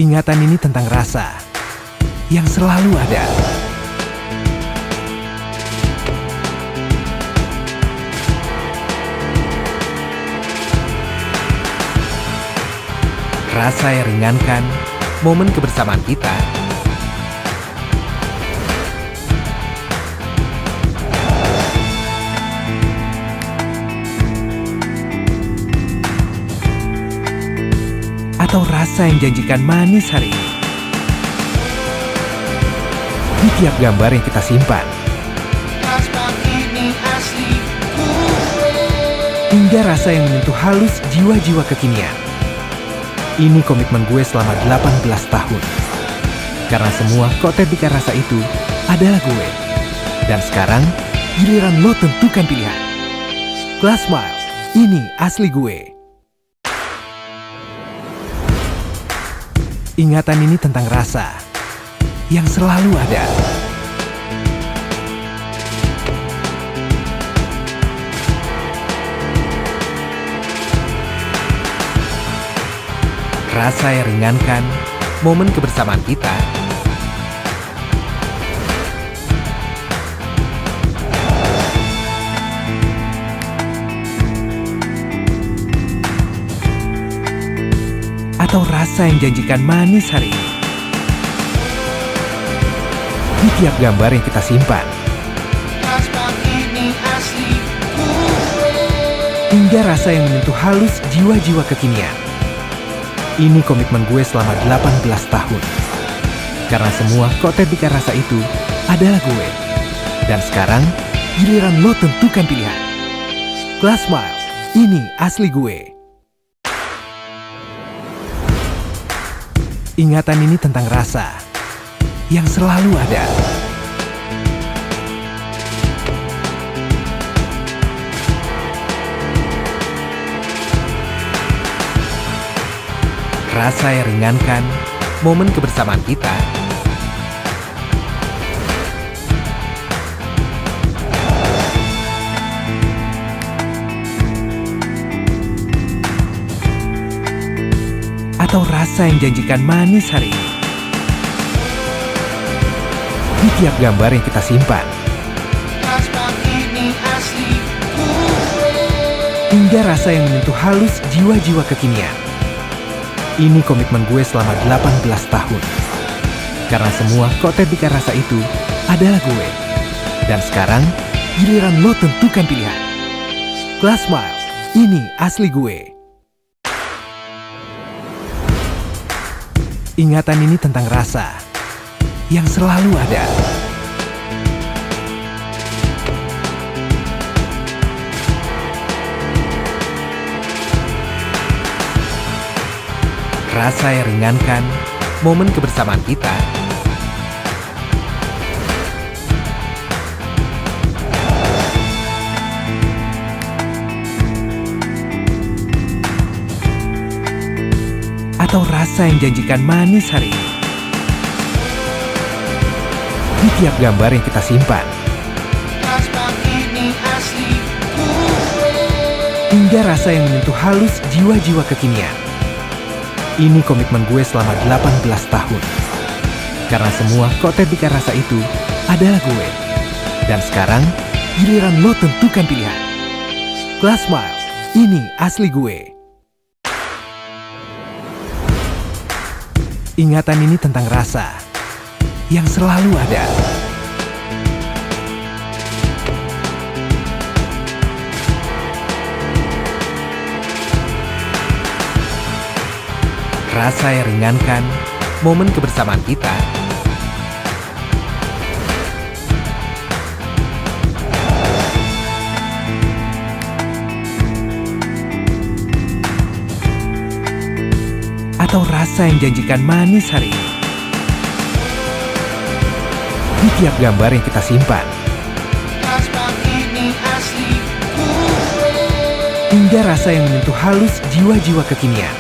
Ingatan ini tentang rasa yang selalu ada. Rasa yang ringankan momen kebersamaan kita. Atau rasa yang janjikan manis hari ini. Di tiap gambar yang kita simpan. Hingga rasa yang menyentuh halus jiwa-jiwa kekinian. Ini komitmen gue selama 18 tahun. Karena semua kotetika rasa itu adalah gue. Dan sekarang, giliran lo tentukan pilihan. Glass Smile, ini asli gue. Ingatan ini tentang rasa yang selalu ada. Rasa yang ringankan momen kebersamaan kita. Atau rasa yang janjikan manis hari ini. Di tiap gambar yang kita simpan. Hingga rasa yang menyentuh halus jiwa-jiwa kekinian. Ini komitmen gue selama 18 tahun. Karena semua kotetika rasa itu adalah gue. Dan sekarang, giliran lo tentukan pilihan. Glass Smile, ini asli gue. Ingatan ini tentang rasa yang selalu ada. Rasa yang ringankan momen kebersamaan kita. Atau rasa yang janjikan manis hari ini. Di tiap gambar yang kita simpan. Hingga rasa yang menyentuh halus jiwa-jiwa kekinian. Ini komitmen gue selama 18 tahun. Karena semua kotetika rasa itu adalah gue. Dan sekarang, giliran lo tentukan pilihan. Glass Smile, ini asli gue. Ingatan ini tentang rasa yang selalu ada. Rasa yang ringankan momen kebersamaan kita. Atau rasa yang janjikan manis hari ini. Di tiap gambar yang kita simpan. Hingga rasa yang menyentuh halus jiwa-jiwa kekinian. Ini komitmen gue selama 18 tahun. Karena semua kotetika rasa itu adalah gue. Dan sekarang, giliran lo tentukan pilihan. Glass Smile, ini asli gue. Ingatan ini tentang rasa yang selalu ada. Rasa yang ringankan momen kebersamaan kita. Atau rasa yang janjikan manis hari ini. Di tiap gambar yang kita simpan. Hingga rasa yang menyentuh halus jiwa-jiwa kekinian.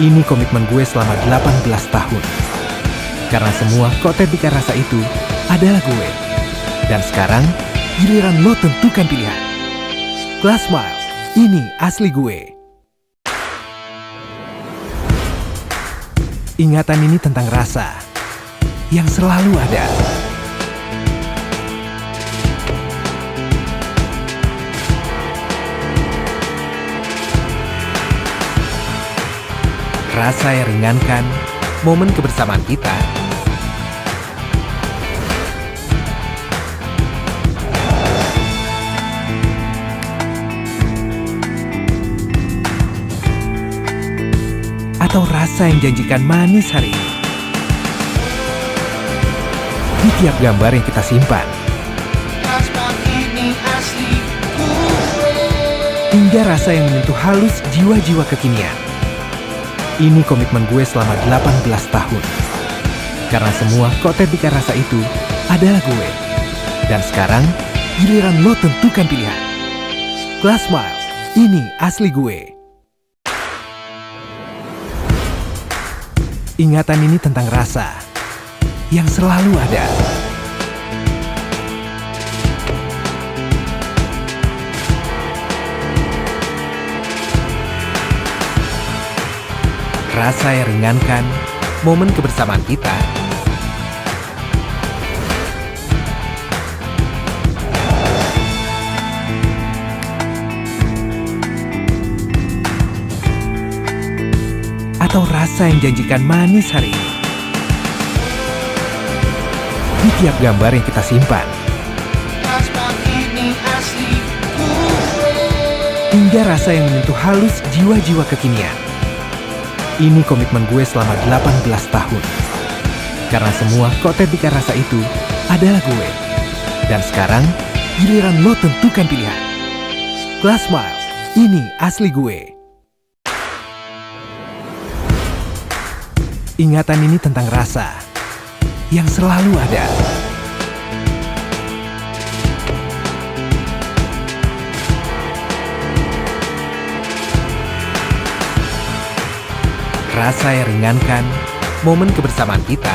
Ini komitmen gue selama 18 tahun. Karena semua kotetika rasa itu adalah gue. Dan sekarang, giliran lo tentukan pilihan. Glass Smile, ini asli gue. Ingatan ini tentang rasa yang selalu ada. Rasa yang ringankan momen kebersamaan kita. Atau rasa yang janjikan manis hari ini. Di tiap gambar yang kita simpan. Hingga rasa yang menyentuh halus jiwa-jiwa kekinian. Ini komitmen gue selama 18 tahun. Karena semua kotetika rasa itu adalah gue. Dan sekarang, giliran lo tentukan pilihan. Glass Smile, ini asli gue. Ingatan ini tentang rasa yang selalu ada. Rasa yang ringankan momen kebersamaan kita. Atau rasa yang janjikan manis hari ini. Di tiap gambar yang kita simpan. Hingga rasa yang menyentuh halus jiwa-jiwa kekinian. Ini komitmen gue selama 18 tahun. Karena semua kotetika rasa itu adalah gue. Dan sekarang, giliran lo tentukan pilihan. Glass Smile, ini asli gue. Ingatan ini tentang rasa yang selalu ada. Rasa yang ringankan momen kebersamaan kita.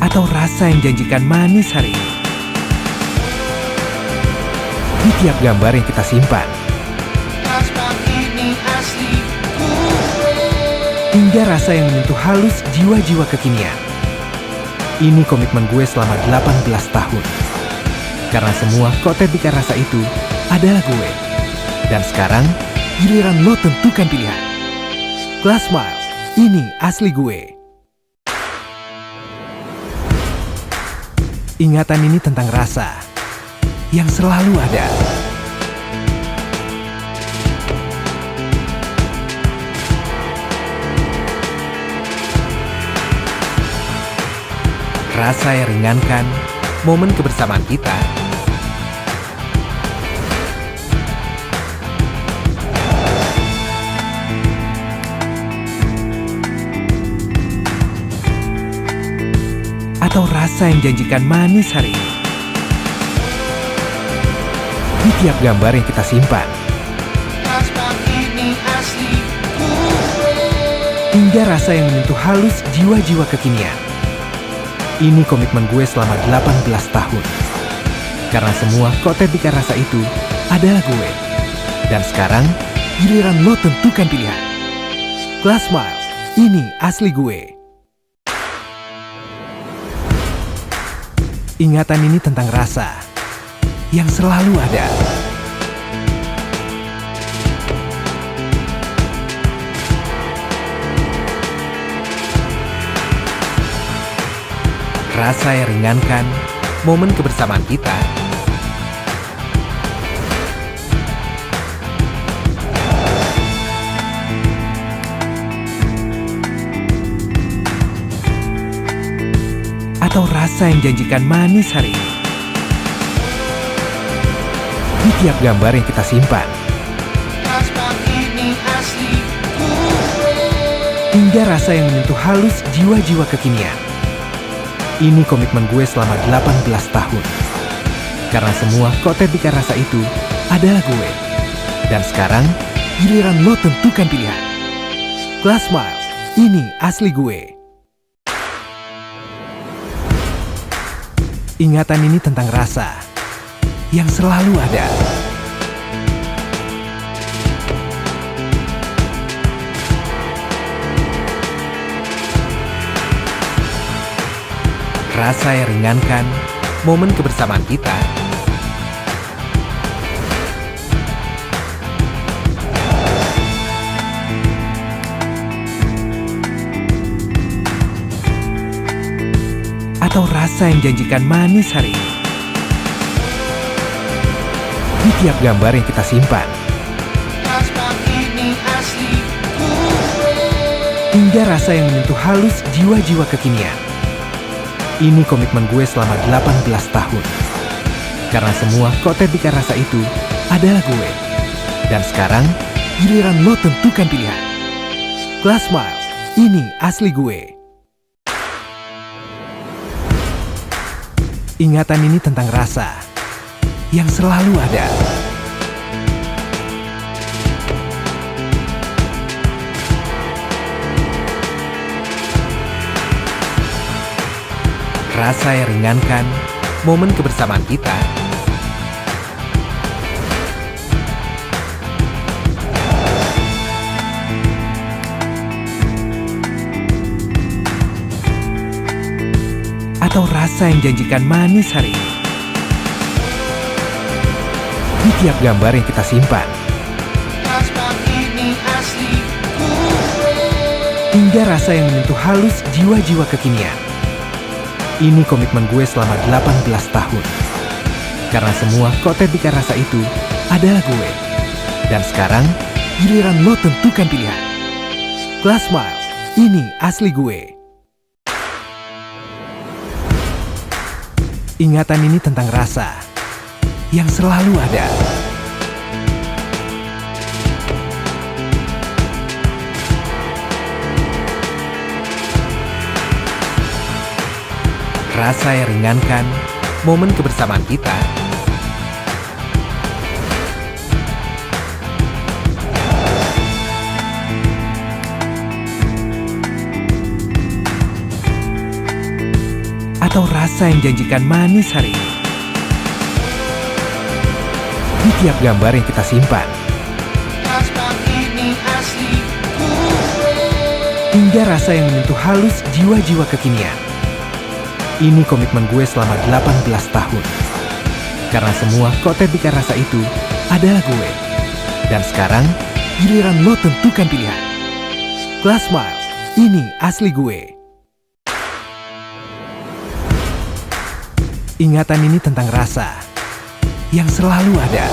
Atau rasa yang janjikan manis hari ini. Di tiap gambar yang kita simpan. Hingga rasa yang menyentuh halus jiwa-jiwa kekinian. Ini komitmen gue selama 18 tahun. Karena semua kotetika rasa itu adalah gue. Dan sekarang, giliran lo tentukan pilihan. Glass Smile, ini asli gue. Ingatan ini tentang rasa yang selalu ada. Rasa yang ringankan momen kebersamaan kita. Atau rasa yang janjikan manis hari ini. Di tiap gambar yang kita simpan. Hingga rasa yang menyentuh halus jiwa-jiwa kekinian. Ini komitmen gue selama 18 tahun. Karena semua kotetika rasa itu adalah gue. Dan sekarang, giliran lo tentukan pilihan. Glass Smile, ini asli gue. Ingatan ini tentang rasa yang selalu ada. Rasa yang ringankan momen kebersamaan kita. Atau rasa yang janjikan manis hari ini. Di tiap gambar yang kita simpan. Hingga rasa yang menyentuh halus jiwa-jiwa kekinian. Ini komitmen gue selama 18 tahun. Karena semua kotetika rasa itu adalah gue. Dan sekarang, giliran lo tentukan pilihan. Glass Smile, ini asli gue. Ingatan ini tentang rasa yang selalu ada. Rasa yang ringankan momen kebersamaan kita. Atau rasa yang janjikan manis hari ini. Di tiap gambar yang kita simpan. Hingga rasa yang menyentuh halus jiwa-jiwa kekinian. Ini komitmen gue selama 18 tahun. Karena semua kotetika rasa itu adalah gue. Dan sekarang, giliran lo tentukan pilihan. Glass Smile, ini asli gue. Ingatan ini tentang rasa yang selalu ada. Rasa yang ringankan momen kebersamaan kita. Atau rasa yang janjikan manis hari ini. Di tiap gambar yang kita simpan. Hingga rasa yang menyentuh halus jiwa-jiwa kekinian. Ini komitmen gue selama 18 tahun. Karena semua kotetika rasa itu adalah gue. Dan sekarang, giliran lo tentukan pilihan. Glass Smile, ini asli gue. Ingatan ini tentang rasa yang selalu ada. Rasa yang ringankan momen kebersamaan kita. Atau rasa yang janjikan manis hari ini. Di tiap gambar yang kita simpan. Hingga rasa yang menyentuh halus jiwa-jiwa kekinian. Ini komitmen gue selama 18 tahun. Karena semua kotetika rasa itu adalah gue. Dan sekarang, giliran lo tentukan pilihan. Glass Smile, ini asli gue. Ingatan ini tentang rasa yang selalu ada.